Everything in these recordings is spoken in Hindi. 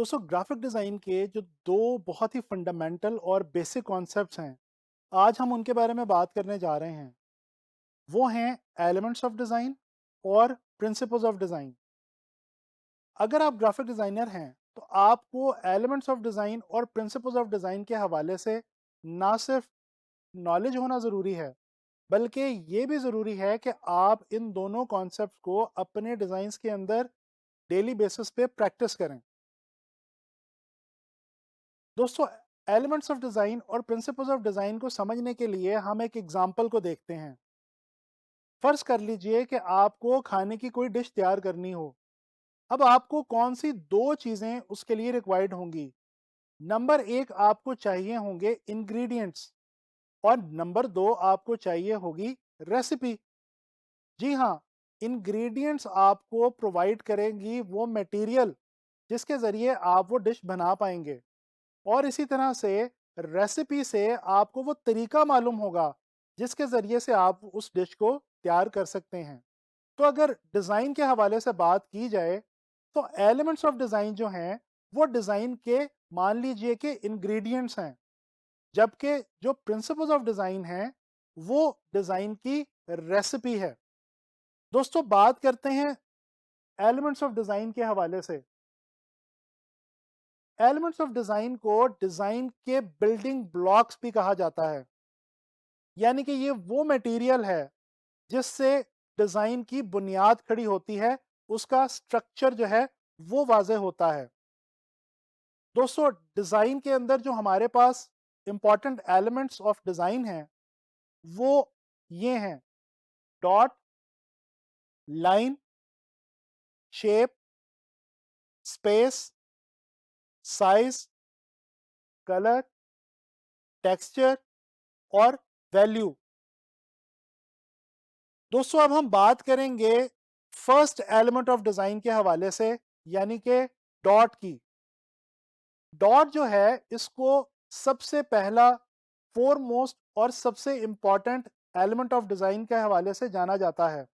दोस्तों ग्राफिक डिज़ाइन के जो दो बहुत ही फंडामेंटल और बेसिक कॉन्सेप्ट्स हैं, आज हम उनके बारे में बात करने जा रहे हैं। वो हैं एलिमेंट्स ऑफ डिज़ाइन और प्रिंसिपल्स ऑफ डिज़ाइन। अगर आप ग्राफिक डिज़ाइनर हैं, तो आपको एलिमेंट्स ऑफ डिज़ाइन और प्रिंसिपल्स ऑफ डिज़ाइन के हवाले से ना सिर्फ नॉलेज होना ज़रूरी है, बल्कि ये भी ज़रूरी है कि आप इन दोनों कॉन्सेप्ट्स को अपने डिज़ाइंस के अंदर डेली बेसिस पे प्रैक्टिस करें। दोस्तों एलिमेंट्स ऑफ डिज़ाइन और प्रिंसिपल्स ऑफ डिज़ाइन को समझने के लिए हम एक एग्जांपल को देखते हैं। फर्ज कर लीजिए कि आपको खाने की कोई डिश तैयार करनी हो। अब आपको कौन सी दो चीज़ें उसके लिए रिक्वायर्ड होंगी। नंबर एक, आपको चाहिए होंगे इंग्रेडिएंट्स और नंबर दो, आपको चाहिए होगी रेसिपी। जी हाँ, इंग्रेडिएंट्स आपको प्रोवाइड करेंगी वो मटेरियल जिसके ज़रिए आप वो डिश बना पाएंगे, और इसी तरह से रेसिपी से आपको वो तरीका मालूम होगा जिसके ज़रिए से आप उस डिश को तैयार कर सकते हैं। तो अगर डिज़ाइन के हवाले से बात की जाए, तो एलिमेंट्स ऑफ डिज़ाइन जो हैं, वो डिज़ाइन के मान लीजिए कि इंग्रेडिएंट्स हैं, जबकि जो प्रिंसिपल्स ऑफ डिज़ाइन हैं, वो डिज़ाइन की रेसिपी है। दोस्तों बात करते हैं एलिमेंट्स ऑफ डिज़ाइन के हवाले से। एलिमेंट्स ऑफ डिज़ाइन को डिज़ाइन के बिल्डिंग ब्लॉक्स भी कहा जाता है, यानी कि ये वो मटेरियल है जिससे डिज़ाइन की बुनियाद खड़ी होती है, उसका स्ट्रक्चर जो है वो वाज़ेह होता है। दोस्तों डिज़ाइन के अंदर जो हमारे पास इंपॉर्टेंट एलिमेंट्स ऑफ डिज़ाइन हैं, वो ये हैं: dot, line, shape, space, size, colour, texture और वैल्यू। दोस्तों अब हम बात करेंगे फर्स्ट एलिमेंट ऑफ डिज़ाइन के हवाले से, यानी कि डॉट की। डॉट जो है, इसको सबसे पहला, फोरमोस्ट और सबसे इंपॉर्टेंट एलिमेंट ऑफ डिज़ाइन के हवाले से जाना जाता है।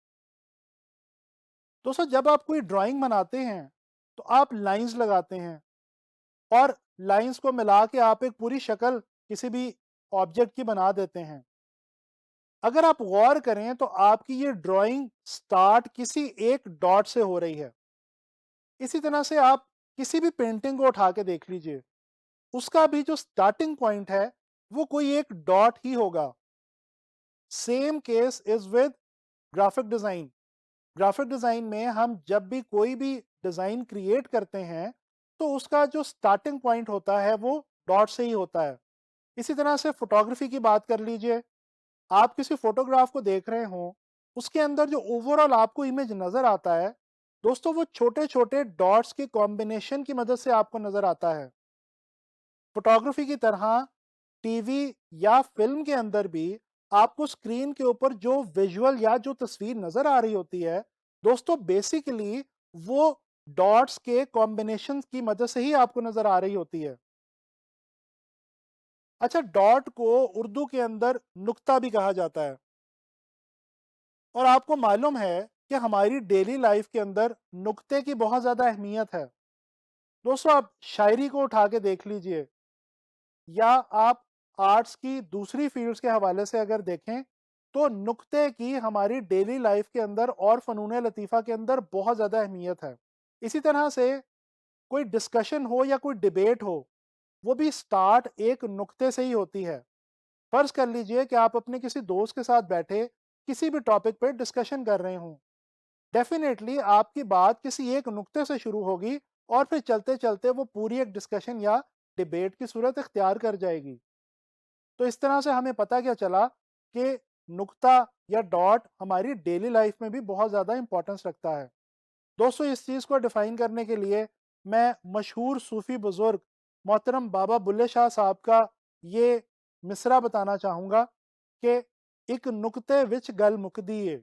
दोस्तों जब आप कोई ड्राइंग बनाते हैं, तो आप लाइंस लगाते हैं, और लाइंस को मिला के आप एक पूरी शक्ल किसी भी ऑब्जेक्ट की बना देते हैं। अगर आप गौर करें तो आपकी ये ड्राइंग स्टार्ट किसी एक डॉट से हो रही है। इसी तरह से आप किसी भी पेंटिंग को उठा के देख लीजिए, उसका भी जो स्टार्टिंग पॉइंट है वो कोई एक डॉट ही होगा। Same case is with graphic design. Graphic design में हम जब भी कोई भी डिजाइन क्रिएट करते हैं, तो उसका जो स्टार्टिंग पॉइंट होता है वो डॉट से ही होता है। इसी तरह से फोटोग्राफी की बात कर लीजिए। आप किसी फोटोग्राफ को देख रहे हो, उसके अंदर जो ओवरऑल आपको इमेज नजर आता है, दोस्तों वो छोटे छोटे डॉट्स के कॉम्बिनेशन की मदद से आपको नजर आता है। फोटोग्राफी की तरह टीवी या फिल्म के अंदर भी आपको स्क्रीन के ऊपर जो विजुअल या जो तस्वीर नजर आ रही होती है, दोस्तों बेसिकली वो डॉट्स के कॉम्बिनेशन की मदद से ही आपको नजर आ रही होती है। अच्छा, डॉट को उर्दू के अंदर नुक्ता भी कहा जाता है, और आपको मालूम है कि हमारी डेली लाइफ के अंदर नुक्ते की बहुत ज़्यादा अहमियत है। दोस्तों आप शायरी को उठा के देख लीजिए, या आप आर्ट्स की दूसरी फील्ड्स के हवाले से अगर देखें, तो नुक्ते की हमारी डेली लाइफ के अंदर और फ़नून लतीफ़ा के अंदर बहुत ज़्यादा अहमियत है। इसी तरह से कोई डिस्कशन हो या कोई डिबेट हो, वो भी स्टार्ट एक नुक्ते से ही होती है। फ़र्ज़ कर लीजिए कि आप अपने किसी दोस्त के साथ बैठे किसी भी टॉपिक पे डिस्कशन कर रहे हों। डेफ़िनेटली आपकी बात किसी एक नुक्ते से शुरू होगी, और फिर चलते-चलते वो पूरी एक डिस्कशन या डिबेट की सूरत इख्तियार कर जाएगी। तो इस तरह से हमें पता क्या चला कि नुक्ता या डॉट हमारी डेली लाइफ में भी बहुत ज़्यादा इंपॉर्टेंस रखता है। दोस्तों इस चीज़ को डिफ़ाइन करने के लिए मैं मशहूर सूफ़ी बुज़ुर्ग मोहतरम बाबा बुल्ले शाह साहब का ये मिसरा बताना चाहूँगा कि "एक नुक्ते विच गल मुकदी है"।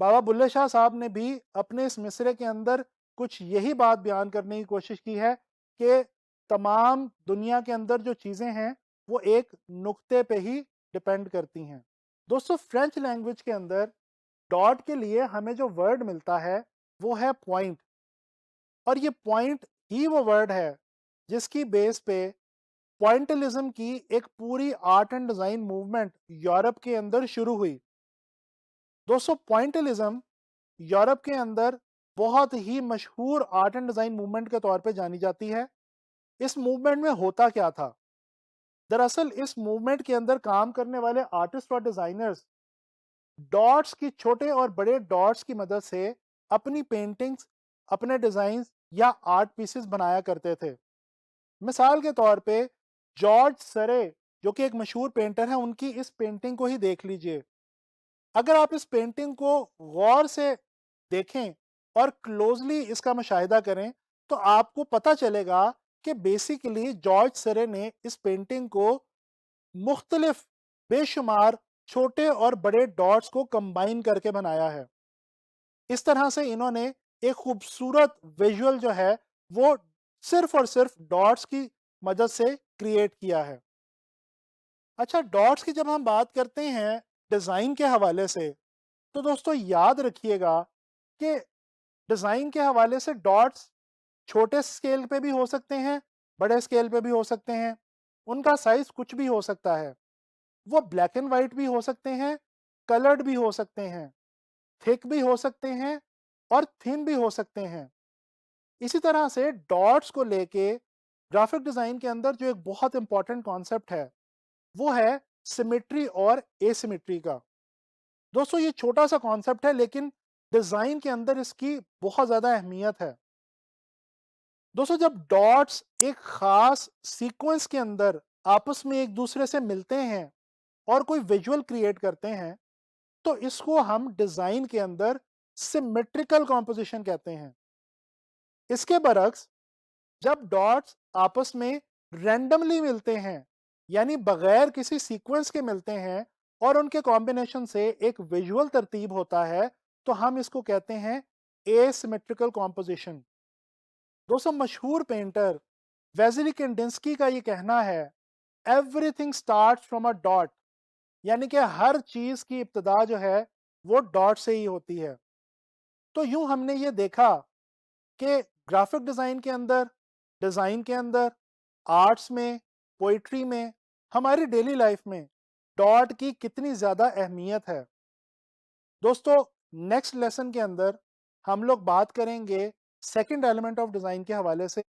बाबा बुल्ले शाह साहब ने भी अपने इस मिसरे के अंदर कुछ यही बात बयान करने की कोशिश की है कि तमाम दुनिया के अंदर जो चीज़ें हैं, वो एक नुक्ते पे ही डिपेंड करती हैं। दोस्तों फ्रेंच लैंग्वेज के अंदर डॉट के लिए हमें जो वर्ड मिलता है वो है पॉइंट, और ये पॉइंट ही वो वर्ड है जिसकी बेस पे पॉइंटलिज्म की एक पूरी art and design movement Europe के अंदर शुरू हुई। दोस्तों, पॉइंटलिज्म यूरोप के अंदर बहुत ही मशहूर आर्ट एंड डिजाइन मूवमेंट के तौर पे जानी जाती है। इस मूवमेंट में होता क्या था? दरअसल इस मूवमेंट के अंदर काम करने वाले आर्टिस्ट और डिजाइनर्स डॉट्स की, छोटे और बड़े डॉट्स की मदद से अपनी पेंटिंग्स, अपने डिजाइन या आर्ट पीसेस बनाया करते थे। मिसाल के तौर पे जॉर्ज सरे, जो कि एक मशहूर पेंटर है, उनकी इस पेंटिंग को ही देख लीजिए। अगर आप इस पेंटिंग को गौर से देखें और क्लोजली इसका मुशाहिदा करें, तो आपको पता चलेगा कि बेसिकली जॉर्ज सरे ने इस पेंटिंग को मुख्तलिफ बेशुमार छोटे और बड़े डॉट्स को कंबाइन करके बनाया है। इस तरह से इन्होंने एक खूबसूरत विजुअल जो है वो सिर्फ और सिर्फ डॉट्स की मदद से क्रिएट किया है। अच्छा, डॉट्स की जब हम बात करते हैं डिज़ाइन के हवाले से, तो दोस्तों याद रखिएगा कि डिज़ाइन के हवाले से डॉट्स छोटे स्केल पे भी हो सकते हैं, बड़े स्केल पे भी हो सकते हैं। उनका साइज़ कुछ भी हो सकता है। वो ब्लैक एंड व्हाइट भी हो सकते हैं, कलर्ड भी हो सकते हैं, थिक भी हो सकते हैं और थिन भी हो सकते हैं। इसी तरह से डॉट्स को लेके ग्राफिक डिज़ाइन के अंदर जो एक बहुत इंपॉर्टेंट कॉन्सेप्ट है, वो है सिमेट्री और एसिमेट्री का। दोस्तों, ये छोटा-सा कॉन्सेप्ट है, लेकिन डिज़ाइन के अंदर इसकी बहुत ज़्यादा अहमियत है। दोस्तों, जब डॉट्स एक ख़ास सीक्वेंस के अंदर आपस में एक-दूसरे से मिलते हैं और कोई विजुअल क्रिएट करते हैं, तो इसको हम डिज़ाइन के अंदर सिमेट्रिकल कंपोजिशन कहते हैं। इसके बरक्स, जब डॉट्स आपस में रैंडमली मिलते हैं, यानी बगैर किसी सीक्वेंस के मिलते हैं और उनके कॉम्बिनेशन से एक विजुअल तरतीब होता है, तो हम इसको कहते हैं एसिमेट्रिकल कंपोजिशन। दोस्तों, मशहूर पेंटर वेसिली कैंडिंस्की का ये कहना है, everything starts from a dot, यानी कि हर चीज की इब्तिदा जो है वो डॉट से ही होती है। तो यूं हमने ये देखा कि ग्राफिक डिजाइन के अंदर, आर्ट्स में, पोइट्री में, हमारी डेली लाइफ में डॉट की कितनी ज़्यादा अहमियत है। दोस्तों, नेक्स्ट लेसन के अंदर हम लोग बात करेंगे सेकंड एलिमेंट ऑफ डिज़ाइन के हवाले से।